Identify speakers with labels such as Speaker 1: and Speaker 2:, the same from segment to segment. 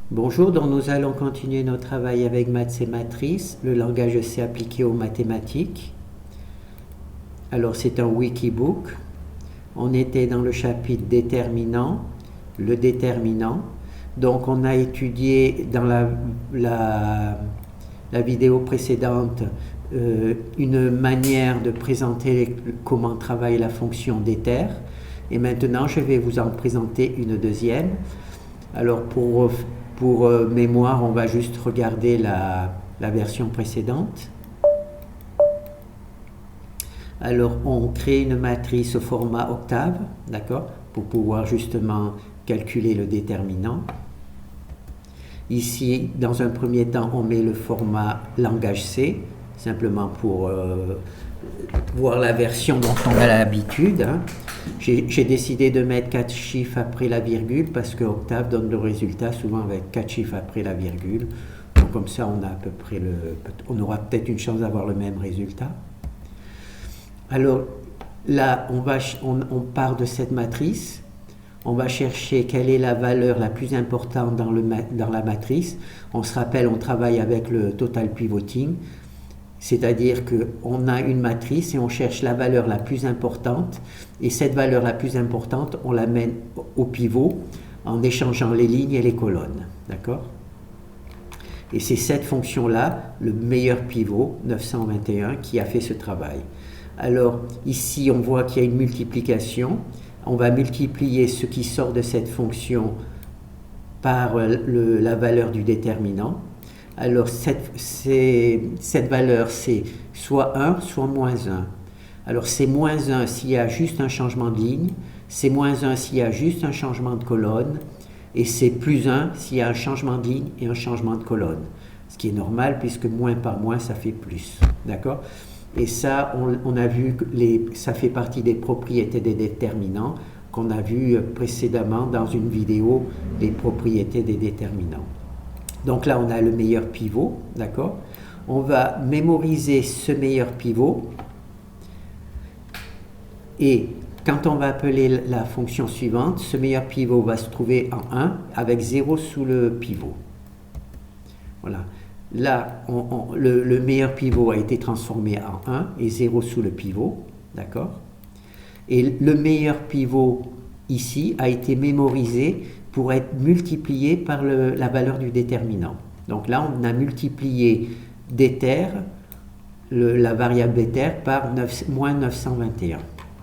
Speaker 1: Bonjour, donc nous allons continuer notre travail avec maths et matrices, le langage C appliqué aux mathématiques. Alors c'est un wikibook. On était dans le chapitre déterminant, le déterminant. Donc on a étudié dans la vidéo précédente une manière de présenter comment travaille la fonction déter. Et maintenant je vais vous en présenter une deuxième. Alors pour mémoire, on va juste regarder la version précédente. Alors, on crée une matrice au format octave, d'accord, pour pouvoir justement calculer le déterminant. Ici, dans un premier temps, on met le format langage C, simplement pour voir la version dont on a l'habitude. J'ai décidé de mettre 4 chiffres après la virgule parce que Octave donne le résultat souvent avec 4 chiffres après la virgule. Donc comme ça, on a à peu près on aura peut-être une chance d'avoir le même résultat. Alors là, on part de cette matrice. On va chercher quelle est la valeur la plus importante dans la matrice. On se rappelle, on travaille avec le total pivoting. C'est-à-dire qu'on a une matrice et on cherche la valeur la plus importante, et cette valeur la plus importante, on la mène au pivot en échangeant les lignes et les colonnes. D'accord ? Et c'est cette fonction-là, le meilleur pivot, 921, qui a fait ce travail. Alors ici, on voit qu'il y a une multiplication. On va multiplier ce qui sort de cette fonction par la valeur du déterminant. Alors cette valeur, c'est soit 1, soit moins 1. Alors c'est moins 1 s'il y a juste un changement de ligne, c'est moins 1 s'il y a juste un changement de colonne, et c'est plus 1 s'il y a un changement de ligne et un changement de colonne. Ce qui est normal puisque moins par moins, ça fait plus. D'accord ? Et ça, on a vu que ça fait partie des propriétés des déterminants qu'on a vu précédemment dans une vidéo des propriétés des déterminants. Donc là, on a le meilleur pivot, d'accord ? On va mémoriser ce meilleur pivot. Et quand on va appeler la fonction suivante, ce meilleur pivot va se trouver en 1 avec 0 sous le pivot. Voilà. Là, le meilleur pivot a été transformé en 1 et 0 sous le pivot, d'accord ? Et le meilleur pivot ici a été mémorisé pour être multiplié par la valeur du déterminant. Donc là, on a multiplié déter, la variable déter, par moins 921.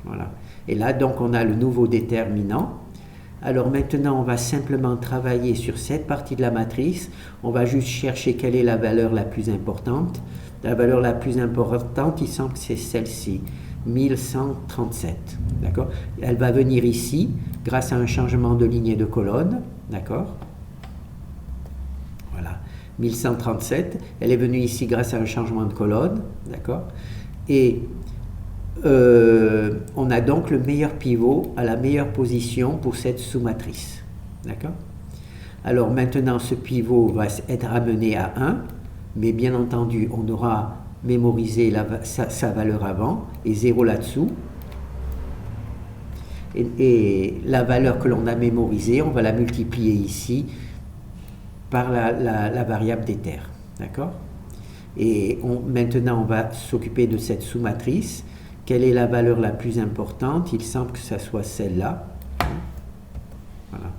Speaker 1: Voilà. Et là, donc, on a le nouveau déterminant. Alors maintenant, on va simplement travailler sur cette partie de la matrice. On va juste chercher quelle est la valeur la plus importante. La valeur la plus importante, il semble que c'est celle-ci, 1137. D'accord ? Elle va venir ici grâce à un changement de ligne et de colonne. D'accord ? Voilà. 1137. Elle est venue ici grâce à un changement de colonne. D'accord ? Et on a donc le meilleur pivot à la meilleure position pour cette sous-matrice. D'accord ? Alors maintenant, ce pivot va être amené à 1, mais bien entendu, on aura mémorisé sa valeur avant et 0 là-dessous. Et la valeur que l'on a mémorisée, on va la multiplier ici par la variable déter. D'accord ? Et maintenant, on va s'occuper de cette sous-matrice. Quelle est la valeur la plus importante ? Il semble que ça soit celle-là. Voilà.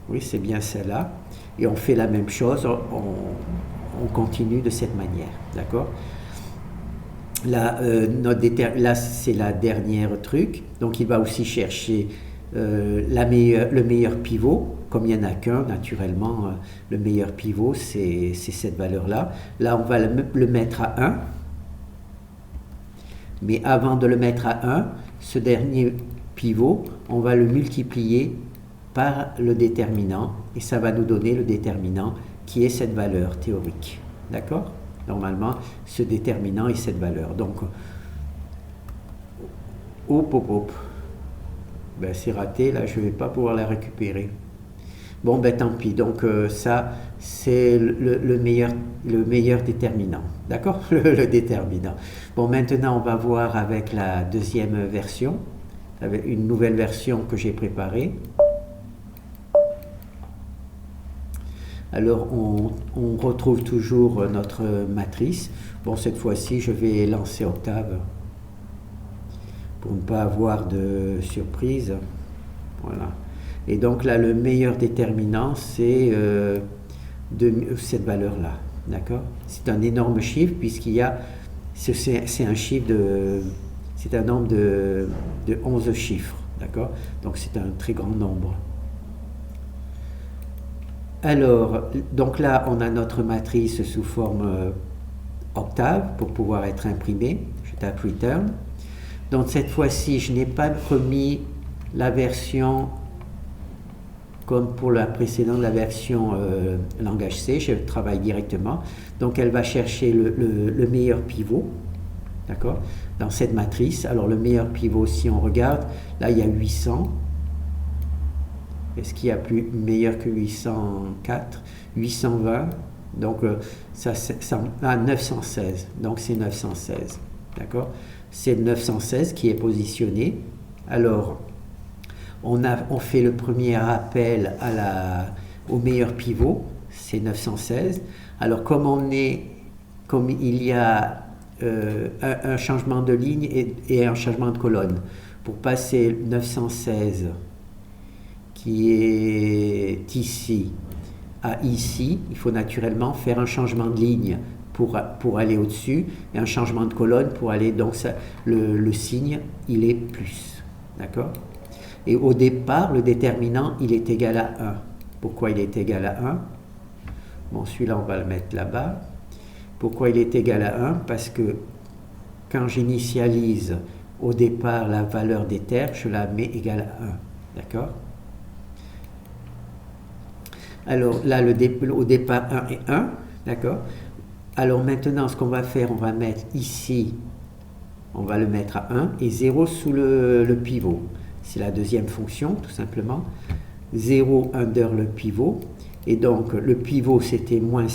Speaker 1: Oui, c'est bien celle-là. Et on fait la même chose, on continue de cette manière. D'accord ? Là, là c'est la dernière truc. Donc, il va aussi chercher le meilleur pivot. Comme il n'y en a qu'un, naturellement, le meilleur pivot, c'est cette valeur-là. Là, on va le mettre à 1. Mais avant de le mettre à 1, ce dernier pivot, on va le multiplier par le déterminant et ça va nous donner le déterminant qui est cette valeur théorique. D'accord ? Normalement, ce déterminant est cette valeur. Donc, hop. Ben, c'est raté, là, je ne vais pas pouvoir la récupérer. Bon, ben tant pis. Donc, ça, c'est le meilleur déterminant. D'accord ? Le déterminant. Bon, maintenant, on va voir avec la deuxième version, avec une nouvelle version que j'ai préparée. Alors on retrouve toujours notre matrice. Bon, cette fois-ci, je vais lancer Octave pour ne pas avoir de surprise. Voilà. Et donc là, le meilleur déterminant, c'est cette valeur-là. D'accord? C'est un énorme chiffre puisqu'il y a, c'est un chiffre c'est un nombre de 11 chiffres. D'accord? Donc c'est un très grand nombre. Alors, donc là, on a notre matrice sous forme octave pour pouvoir être imprimée. Je tape Return. Donc cette fois-ci, je n'ai pas remis la version comme pour la précédente, la version langage C, je travaille directement. Donc elle va chercher le meilleur pivot, d'accord, dans cette matrice. Alors le meilleur pivot, si on regarde, là il y a 800. Est-ce qu'il y a plus meilleur que 804? 820, donc ça 916, donc c'est 916, d'accord? C'est 916 qui est positionné. Alors, on fait le premier appel au meilleur pivot, c'est 916. Alors, comme il y a un changement de ligne et un changement de colonne, pour passer 916 qui est ici à ici, il faut naturellement faire un changement de ligne pour aller au-dessus et un changement de colonne pour aller, donc le signe il est plus, d'accord? Et au départ le déterminant il est égal à 1. Pourquoi il est égal à 1? Bon, celui-là on va le mettre là-bas. Pourquoi il est égal à 1? Parce que quand j'initialise au départ la valeur d'éther, je la mets égale à 1, d'accord? Alors là, au départ 1 et 1, d'accord? Alors maintenant, ce qu'on va faire, on va mettre ici, on va le mettre à 1 et 0 sous le pivot. C'est la deuxième fonction, tout simplement. 0 under le pivot. Et donc, le pivot, c'était moins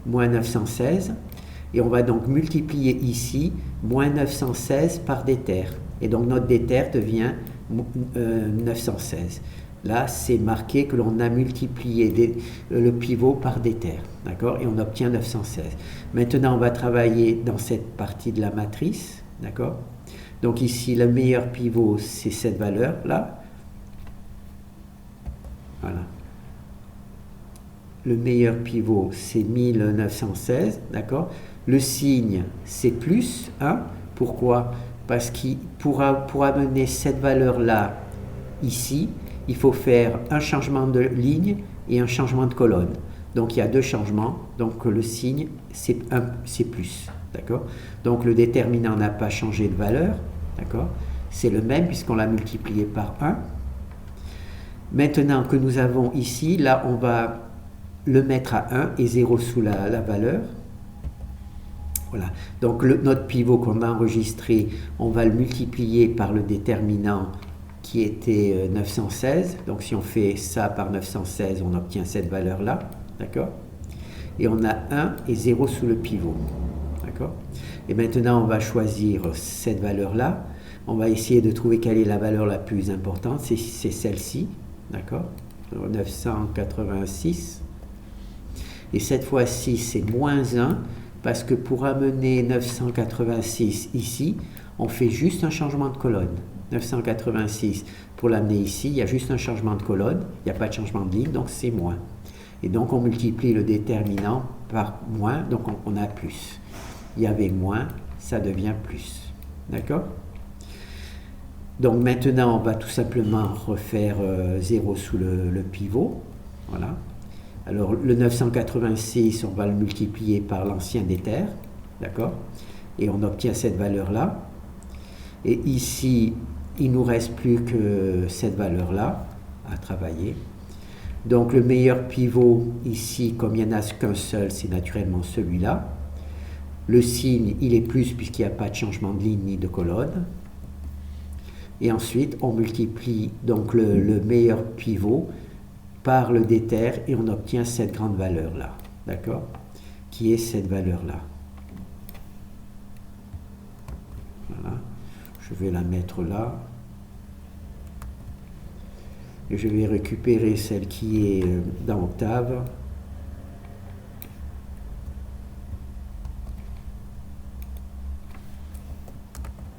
Speaker 1: 916. Et on va donc multiplier ici, moins 916 par d'éther. Et donc, notre d'éther devient 916. Là, c'est marqué que l'on a multiplié le pivot par d'éther, d'accord? Et on obtient 916. Maintenant, on va travailler dans cette partie de la matrice, d'accord? Donc ici, le meilleur pivot, c'est cette valeur-là. Voilà. Le meilleur pivot, c'est 1916, d'accord? Le signe, c'est plus 1. Pourquoi? Parce qu'il pour amener cette valeur-là ici, il faut faire un changement de ligne et un changement de colonne. Donc il y a deux changements, donc le signe c'est plus, d'accord? Donc le déterminant n'a pas changé de valeur, d'accord? C'est le même puisqu'on l'a multiplié par 1. Maintenant que nous avons ici, là on va le mettre à 1 et 0 sous la valeur. Voilà, donc notre pivot qu'on a enregistré, on va le multiplier par le déterminant qui était 916. Donc si on fait ça par 916, on obtient cette valeur-là, d'accord? Et on a 1 et 0 sous le pivot, d'accord? Et maintenant, on va choisir cette valeur-là. On va essayer de trouver quelle est la valeur la plus importante. C'est celle-ci, d'accord? 986. Et cette fois-ci, c'est moins 1, parce que pour amener 986 ici, on fait juste un changement de colonne. 986, pour l'amener ici, il y a juste un changement de colonne, il n'y a pas de changement de ligne, donc c'est moins. Et donc on multiplie le déterminant par moins, donc on a plus. Il y avait moins, ça devient plus. D'accord? Donc maintenant, on va tout simplement refaire 0 sous le pivot. Voilà. Alors le 986, on va le multiplier par l'ancien d'éther. D'accord? Et on obtient cette valeur-là. Et ici, il ne nous reste plus que cette valeur-là à travailler. Donc le meilleur pivot ici, comme il n'y en a qu'un seul, c'est naturellement celui-là. Le signe, il est plus puisqu'il n'y a pas de changement de ligne ni de colonne. Et ensuite, on multiplie donc le meilleur pivot par le d'éther et on obtient cette grande valeur-là. D'accord? Qui est cette valeur-là. Voilà. Je vais la mettre là. Je vais récupérer celle qui est dans Octave.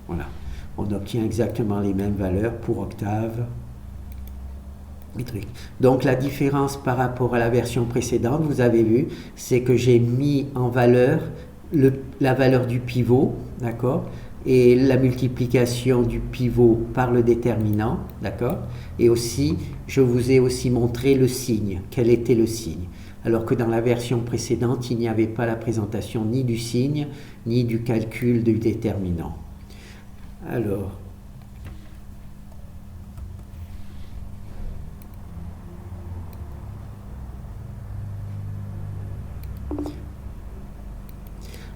Speaker 1: Voilà, on obtient exactement les mêmes valeurs pour Octave. Donc la différence par rapport à la version précédente, vous avez vu, c'est que j'ai mis en valeur la valeur du pivot, d'accord, et la multiplication du pivot par le déterminant, d'accord, et aussi, je vous ai aussi montré le signe, quel était le signe, alors que dans la version précédente, il n'y avait pas la présentation ni du signe, ni du calcul du déterminant.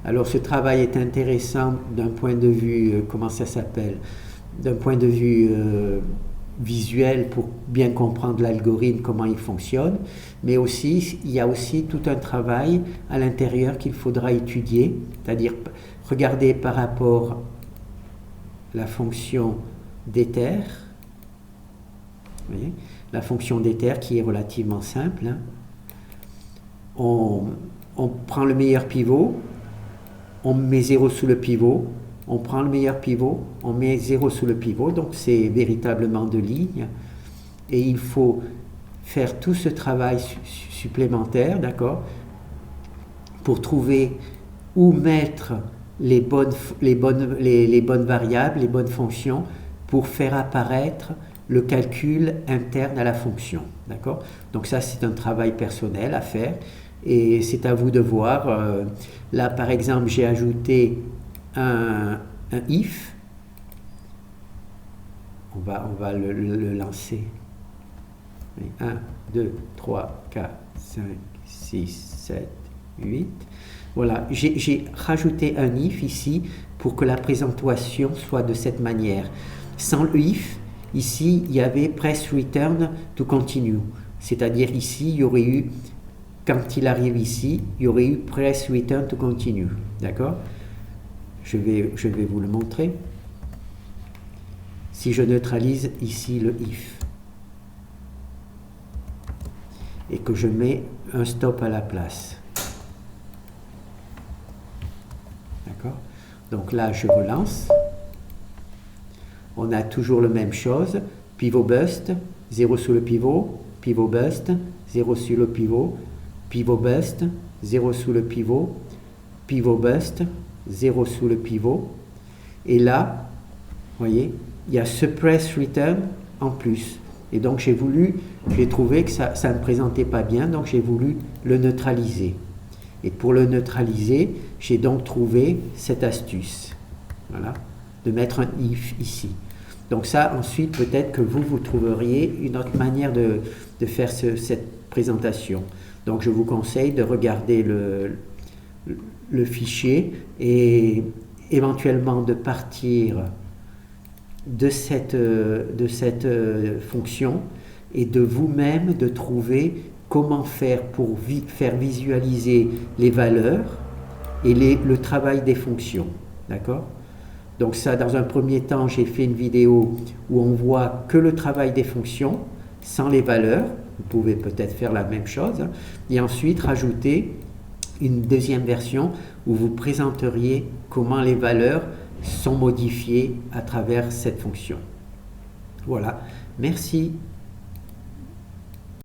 Speaker 1: Alors ce travail est intéressant d'un point de vue, comment ça s'appelle, d'un point de vue visuel pour bien comprendre l'algorithme, comment il fonctionne, mais aussi il y a aussi tout un travail à l'intérieur qu'il faudra étudier, c'est-à-dire regarder par rapport à la fonction d'éther, la fonction d'éther qui est relativement simple, hein. On prend le meilleur pivot, on met 0 sous le pivot, on prend le meilleur pivot, on met 0 sous le pivot, donc c'est véritablement de lignes, et il faut faire tout ce travail supplémentaire, d'accord, pour trouver où mettre les bonnes variables, les bonnes fonctions, pour faire apparaître le calcul interne à la fonction, d'accord. Donc ça, c'est un travail personnel à faire, et c'est à vous de voir. Là, par exemple, j'ai ajouté un if. On va le lancer. 1, 2, 3, 4, 5, 6, 7, 8. Voilà, j'ai rajouté un if ici pour que la présentation soit de cette manière. Sans le if, ici, il y avait press return to continue. C'est-à-dire ici, il y aurait eu, quand il arrive ici, il y aurait eu press return to continue. D'accord ? Je vais vous le montrer. Si je neutralise ici le if et que je mets un stop à la place. D'accord ? Donc là, je relance. On a toujours la même chose. Pivot bust, 0 sous le pivot, pivot bust, 0 sur le pivot, pivot bust, 0 sous le pivot, pivot bust, 0 sous le pivot. Et là, vous voyez, il y a ce press return en plus. Et donc j'ai trouvé que ça ne présentait pas bien, donc j'ai voulu le neutraliser. Et pour le neutraliser, j'ai donc trouvé cette astuce. Voilà, de mettre un if ici. Donc ça, ensuite, peut-être que vous trouveriez une autre manière de faire cette présentation. Donc je vous conseille de regarder le fichier et éventuellement de partir de cette fonction et de vous-même de trouver comment faire pour faire visualiser les valeurs et le travail des fonctions. D'accord ? Donc ça, dans un premier temps, j'ai fait une vidéo où on voit que le travail des fonctions sans les valeurs. Vous pouvez peut-être faire la même chose. Hein, et ensuite, rajouter une deuxième version où vous présenteriez comment les valeurs sont modifiées à travers cette fonction. Voilà, merci.